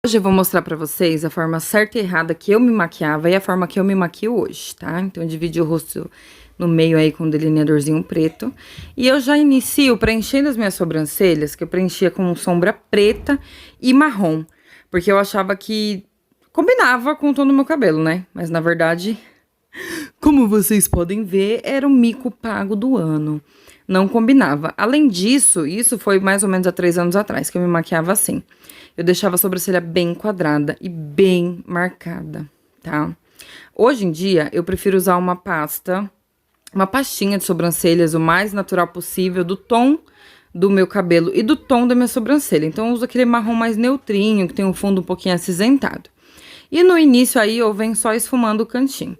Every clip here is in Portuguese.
Hoje eu vou mostrar pra vocês a forma certa e errada que eu me maquiava e a forma que eu me maquio hoje, tá? Então eu dividi o rosto no meio aí com um delineadorzinho preto. E eu já inicio preenchendo as minhas sobrancelhas, que eu preenchia com sombra preta e marrom. Porque eu achava que combinava com o tom do meu cabelo, né? Mas na verdade, como vocês podem ver, era o mico pago do ano. Não combinava. Além disso, isso foi mais ou menos há 3 anos atrás, que eu me maquiava assim. Eu deixava a sobrancelha bem quadrada e bem marcada, tá? Hoje em dia, eu prefiro usar uma pastinha de sobrancelhas o mais natural possível, do tom do meu cabelo e do tom da minha sobrancelha. Então, eu uso aquele marrom mais neutrinho, que tem um fundo um pouquinho acinzentado. E no início aí, eu venho só esfumando o cantinho.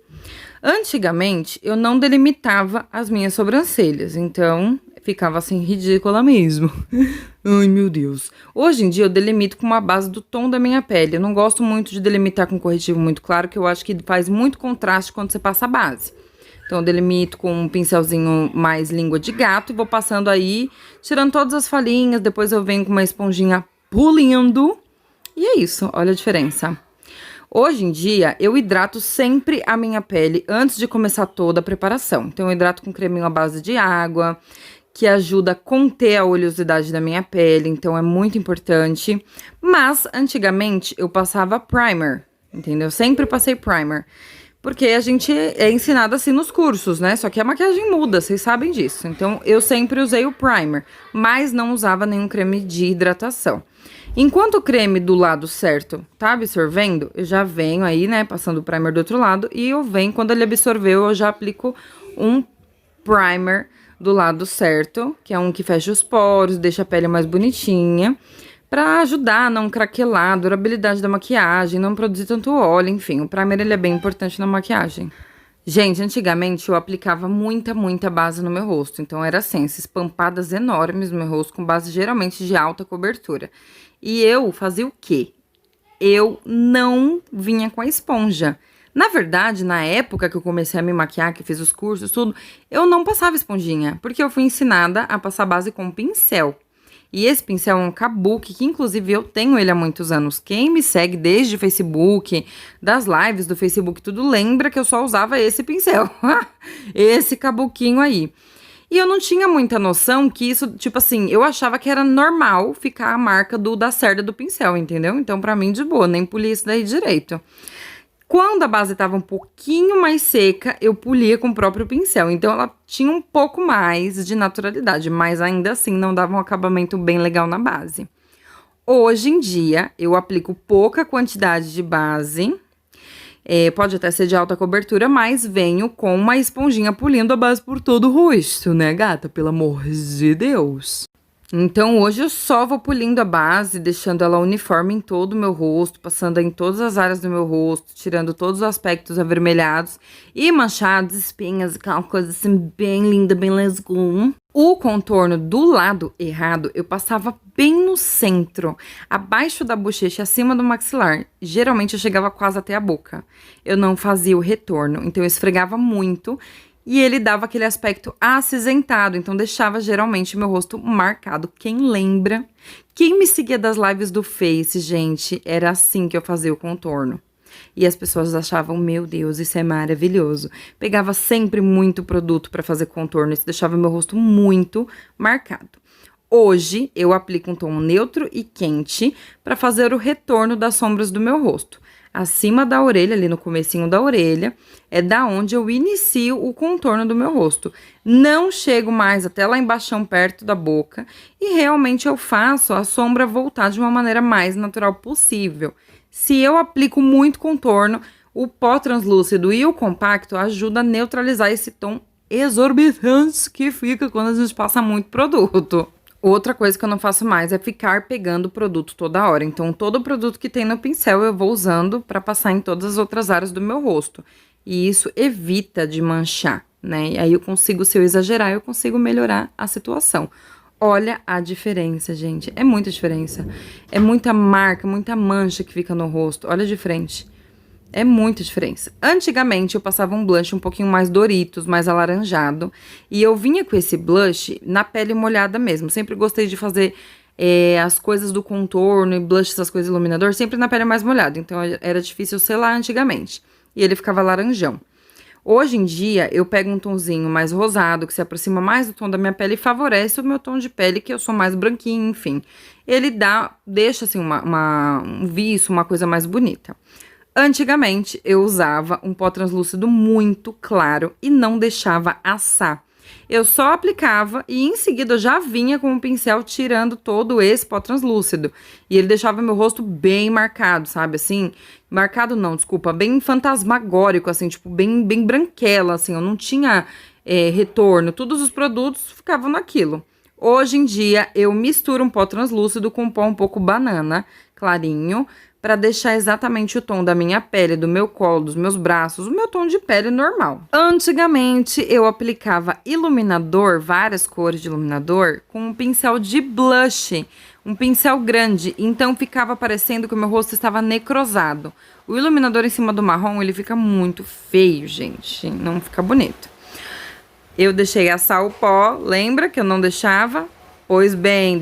Antigamente, eu não delimitava as minhas sobrancelhas, então ficava assim ridícula mesmo. Ai, meu Deus. Hoje em dia eu delimito com uma base do tom da minha pele. Eu não gosto muito de delimitar com corretivo muito claro, que eu acho que faz muito contraste quando você passa a base. Então eu delimito com um pincelzinho mais língua de gato e vou passando aí, tirando todas as falhinhas, depois eu venho com uma esponjinha pulindo. E é isso, olha a diferença. Hoje em dia, eu hidrato sempre a minha pele antes de começar toda a preparação. Então, eu hidrato com creminho à base de água, que ajuda a conter a oleosidade da minha pele, então é muito importante. Mas, antigamente, eu passava primer, entendeu? Eu sempre passei primer, porque a gente é ensinado assim nos cursos, né? Só que a maquiagem muda, vocês sabem disso. Então, eu sempre usei o primer, mas não usava nenhum creme de hidratação. Enquanto o creme do lado certo tá absorvendo, eu já venho aí, né, passando o primer do outro lado. E eu venho, quando ele absorveu, eu já aplico um primer do lado certo, que é um que fecha os poros, deixa a pele mais bonitinha, pra ajudar a não craquelar, a durabilidade da maquiagem, não produzir tanto óleo, enfim. O primer, ele é bem importante na maquiagem. Gente, antigamente eu aplicava muita base no meu rosto. Então, era assim, essas pampadas enormes no meu rosto, com base geralmente de alta cobertura. E eu fazia o quê? Eu não vinha com a esponja. Na verdade, na época que eu comecei a me maquiar, que fiz os cursos, tudo, eu não passava esponjinha, porque eu fui ensinada a passar base com pincel. E esse pincel é um Kabuki, que inclusive eu tenho ele há muitos anos. Quem me segue desde o Facebook, das lives do Facebook, tudo lembra que eu só usava esse pincel. Esse Kabuquinho aí. E eu não tinha muita noção que isso, tipo assim, eu achava que era normal ficar a marca da cerda do pincel, entendeu? Então, pra mim, de boa, nem polia isso daí direito. Quando a base tava um pouquinho mais seca, eu polia com o próprio pincel. Então, ela tinha um pouco mais de naturalidade, mas ainda assim não dava um acabamento bem legal na base. Hoje em dia, eu aplico pouca quantidade de base. Pode até ser de alta cobertura, mas venho com uma esponjinha polindo a base por todo o rosto, né, gata? Pelo amor de Deus. Então, hoje eu só vou polindo a base, deixando ela uniforme em todo o meu rosto, passando em todas as áreas do meu rosto, tirando todos os aspectos avermelhados e manchados, espinhas, aquela coisa assim bem linda, bem lesgum. O contorno do lado errado, eu passava bem no centro, abaixo da bochecha, acima do maxilar. Geralmente eu chegava quase até a boca. Eu não fazia o retorno, então eu esfregava muito. E ele dava aquele aspecto acinzentado, então deixava geralmente meu rosto marcado. Quem lembra? Quem me seguia das lives do Face, gente, era assim que eu fazia o contorno. E as pessoas achavam, meu Deus, isso é maravilhoso. Pegava sempre muito produto para fazer contorno, isso deixava meu rosto muito marcado. Hoje, eu aplico um tom neutro e quente para fazer o retorno das sombras do meu rosto. Acima da orelha, ali no comecinho da orelha, é da onde eu inicio o contorno do meu rosto. Não chego mais até lá embaixo, perto da boca, e realmente eu faço a sombra voltar de uma maneira mais natural possível. Se eu aplico muito contorno, o pó translúcido e o compacto ajudam a neutralizar esse tom exorbitante que fica quando a gente passa muito produto. Outra coisa que eu não faço mais é ficar pegando produto toda hora. Então, todo o produto que tem no pincel eu vou usando para passar em todas as outras áreas do meu rosto. E isso evita de manchar, né? E aí eu consigo, se eu exagerar, eu consigo melhorar a situação. Olha a diferença, gente. É muita diferença. É muita marca, muita mancha que fica no rosto. Olha de frente. É muita diferença. Antigamente, eu passava um blush um pouquinho mais Doritos, mais alaranjado. E eu vinha com esse blush na pele molhada mesmo. Sempre gostei de fazer as coisas do contorno e blush, essas coisas, iluminador, sempre na pele mais molhada. Então, era difícil selar antigamente. E ele ficava laranjão. Hoje em dia, eu pego um tonzinho mais rosado, que se aproxima mais do tom da minha pele e favorece o meu tom de pele, que eu sou mais branquinha, enfim. Ele deixa, assim, um viço, uma coisa mais bonita. Antigamente, eu usava um pó translúcido muito claro e não deixava assar. Eu só aplicava e em seguida eu já vinha com o pincel tirando todo esse pó translúcido. E ele deixava meu rosto bem marcado, sabe, assim? Marcado não, desculpa, bem fantasmagórico, assim, tipo, bem branquela, assim. Eu não tinha retorno, todos os produtos ficavam naquilo. Hoje em dia, eu misturo um pó translúcido com um pó um pouco banana, clarinho, para deixar exatamente o tom da minha pele, do meu colo, dos meus braços, o meu tom de pele normal. Antigamente, eu aplicava iluminador, várias cores de iluminador, com um pincel de blush, um pincel grande, então ficava parecendo que o meu rosto estava necrosado. O iluminador em cima do marrom, ele fica muito feio, gente, não fica bonito. Eu deixei assar o pó, lembra que eu não deixava? Pois bem,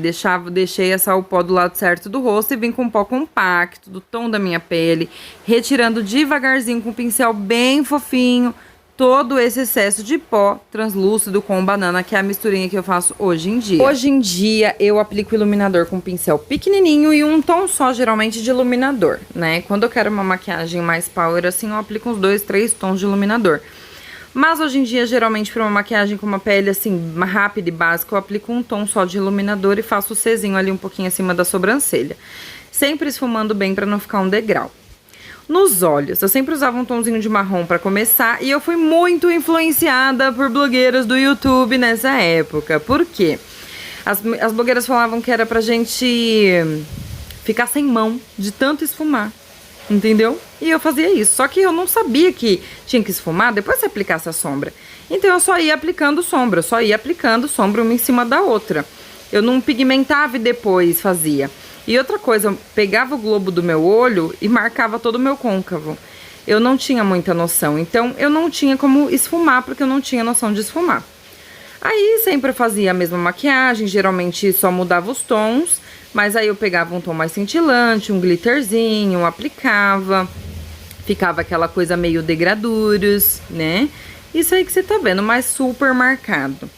deixei assar o pó do lado certo do rosto e vim com um pó compacto, do tom da minha pele, retirando devagarzinho com um pincel bem fofinho, todo esse excesso de pó translúcido com banana, que é a misturinha que eu faço hoje em dia. Hoje em dia, eu aplico iluminador com um pincel pequenininho e um tom só, geralmente, de iluminador, né? Quando eu quero uma maquiagem mais power, assim, eu aplico uns 2, 3 tons de iluminador. Mas hoje em dia, geralmente, para uma maquiagem com uma pele, assim, rápida e básica, eu aplico um tom só de iluminador e faço o Czinho ali um pouquinho acima da sobrancelha. Sempre esfumando bem para não ficar um degrau. Nos olhos, eu sempre usava um tomzinho de marrom para começar e eu fui muito influenciada por blogueiras do YouTube nessa época. Por quê? As blogueiras falavam que era pra gente ficar sem mão de tanto esfumar. Entendeu? E eu fazia isso. Só que eu não sabia que tinha que esfumar depois que aplicasse a sombra. Então eu só ia aplicando sombra. Uma em cima da outra. Eu não pigmentava e depois fazia. E outra coisa, eu pegava o globo do meu olho e marcava todo o meu côncavo. Eu não tinha muita noção. Então eu não tinha como esfumar, porque eu não tinha noção de esfumar. Aí sempre fazia a mesma maquiagem, geralmente só mudava os tons. Mas aí eu pegava um tom mais cintilante, um glitterzinho, aplicava. Ficava aquela coisa meio degraduros, né? Isso aí que você tá vendo, mais super marcado.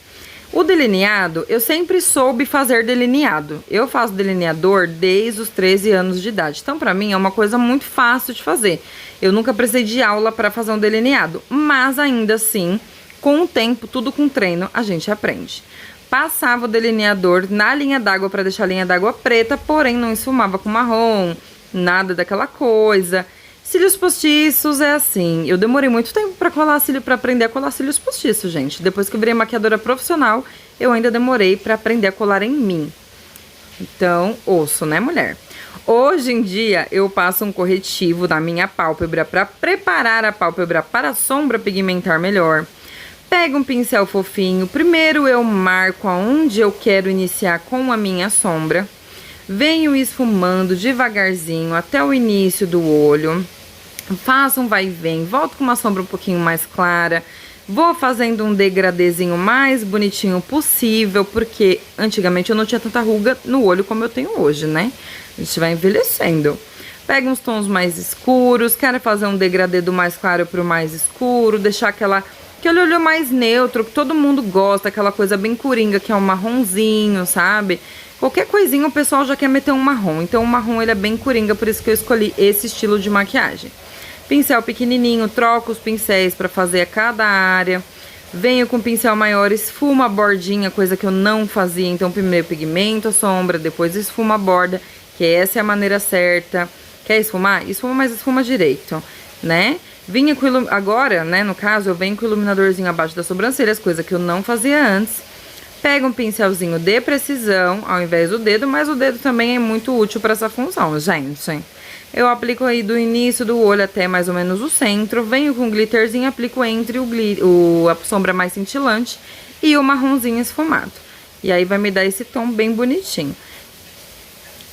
O delineado, eu sempre soube fazer delineado. Eu faço delineador desde os 13 anos de idade. Então, pra mim, é uma coisa muito fácil de fazer. Eu nunca precisei de aula pra fazer um delineado. Mas, ainda assim, com o tempo, tudo com treino, a gente aprende. Passava o delineador na linha d'água para deixar a linha d'água preta, porém não esfumava com marrom, nada daquela coisa. Cílios postiços é assim, eu demorei muito tempo para colar cílio, para aprender a colar cílios postiços, gente. Depois que eu virei maquiadora profissional, eu ainda demorei para aprender a colar em mim. Então, osso, né, mulher? Hoje em dia, eu passo um corretivo na minha pálpebra para preparar a pálpebra para a sombra pigmentar melhor. Pego um pincel fofinho, primeiro eu marco aonde eu quero iniciar com a minha sombra. Venho esfumando devagarzinho até o início do olho. Faço um vai e vem, volto com uma sombra um pouquinho mais clara. Vou fazendo um degradêzinho mais bonitinho possível, porque antigamente eu não tinha tanta ruga no olho como eu tenho hoje, né? A gente vai envelhecendo. Pego uns tons mais escuros, quero fazer um degradê do mais claro pro mais escuro, deixar aquele olho mais neutro, que todo mundo gosta, aquela coisa bem coringa, que é um marronzinho, sabe? Qualquer coisinha o pessoal já quer meter um marrom. Então o marrom ele é bem coringa, por isso que eu escolhi esse estilo de maquiagem. Pincel pequenininho, troco os pincéis para fazer a cada área. Venho com pincel maior, esfumo a bordinha, coisa que eu não fazia. Então primeiro pigmento a sombra, depois esfumo a borda, que essa é a maneira certa. Quer esfumar? Esfuma, mas esfuma direito, né? Vinha com agora, né, no caso, eu venho com o iluminadorzinho abaixo das sobrancelhas, coisa que eu não fazia antes. Pego um pincelzinho de precisão ao invés do dedo, mas o dedo também é muito útil para essa função, gente. Eu aplico aí do início do olho até mais ou menos o centro, venho com glitterzinho, aplico entre a sombra mais cintilante e o marronzinho esfumado. E aí vai me dar esse tom bem bonitinho.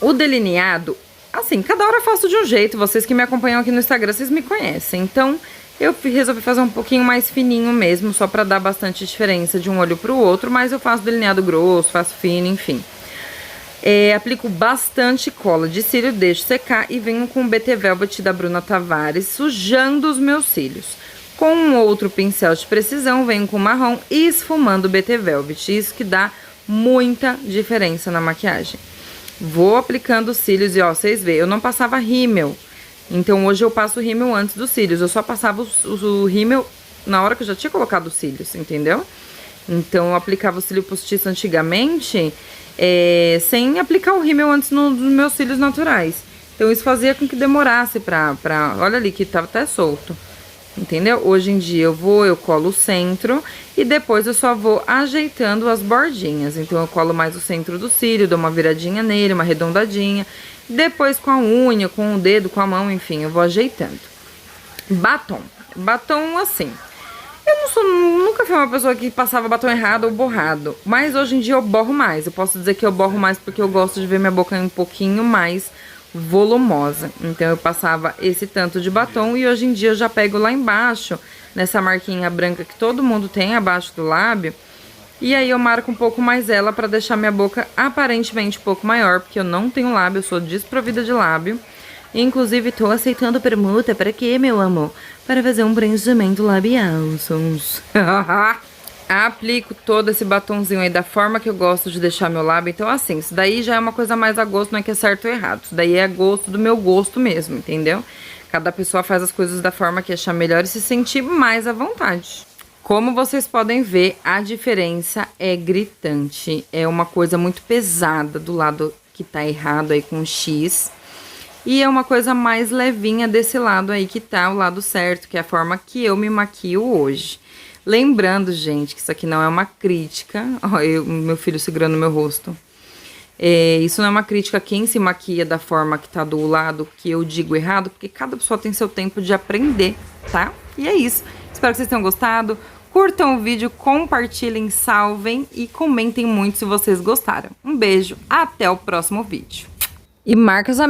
O delineado, assim, cada hora eu faço de um jeito, vocês que me acompanham aqui no Instagram, vocês me conhecem. Então, eu resolvi fazer um pouquinho mais fininho mesmo, só pra dar bastante diferença de um olho pro outro, mas eu faço delineado grosso, faço fino, enfim. Aplico bastante cola de cílio, deixo secar e venho com o BT Velvet da Bruna Tavares, sujando os meus cílios. Com um outro pincel de precisão, venho com marrom e esfumando o BT Velvet. Isso que dá muita diferença na maquiagem. Vou aplicando os cílios e ó, vocês veem, eu não passava rímel. Então hoje eu passo o rímel antes dos cílios. Eu só passava o rímel na hora que eu já tinha colocado os cílios, entendeu? Então eu aplicava o cílio postiço antigamente, sem aplicar o rímel antes nos meus cílios naturais. Então isso fazia com que demorasse olha ali que tava até solto. Entendeu? Hoje em dia eu colo o centro e depois eu só vou ajeitando as bordinhas. Então eu colo mais o centro do cílio, dou uma viradinha nele, uma arredondadinha. Depois com a unha, com o dedo, com a mão, enfim, eu vou ajeitando. Batom. Batom assim. Nunca fui uma pessoa que passava batom errado ou borrado. Mas hoje em dia eu borro mais. Eu posso dizer que eu borro mais porque eu gosto de ver minha boca um pouquinho mais volumosa. Então eu passava esse tanto de batom e hoje em dia eu já pego lá embaixo, nessa marquinha branca que todo mundo tem abaixo do lábio. E aí eu marco um pouco mais ela pra deixar minha boca aparentemente um pouco maior, porque eu não tenho lábio, eu sou desprovida de lábio. Inclusive tô aceitando permuta, para quê, meu amor? Para fazer um preenchimento labial, sons. Aplico todo esse batonzinho aí da forma que eu gosto de deixar meu lábio. Então, assim, isso daí já é uma coisa mais a gosto, não é que é certo ou errado. Isso daí é gosto do meu gosto mesmo, entendeu? Cada pessoa faz as coisas da forma que achar melhor e se sentir mais à vontade. Como vocês podem ver, a diferença é gritante. É uma coisa muito pesada do lado que tá errado aí com o X. E é uma coisa mais levinha desse lado aí que tá o lado certo, que é a forma que eu me maquio hoje. Lembrando, gente, que isso aqui não é uma crítica. Ó, meu filho segurando meu rosto. Isso não é uma crítica a quem se maquia da forma que tá do lado que eu digo errado, porque cada pessoa tem seu tempo de aprender, tá? E é isso. Espero que vocês tenham gostado. Curtam o vídeo, compartilhem, salvem e comentem muito se vocês gostaram. Um beijo, até o próximo vídeo. E marca os amigos.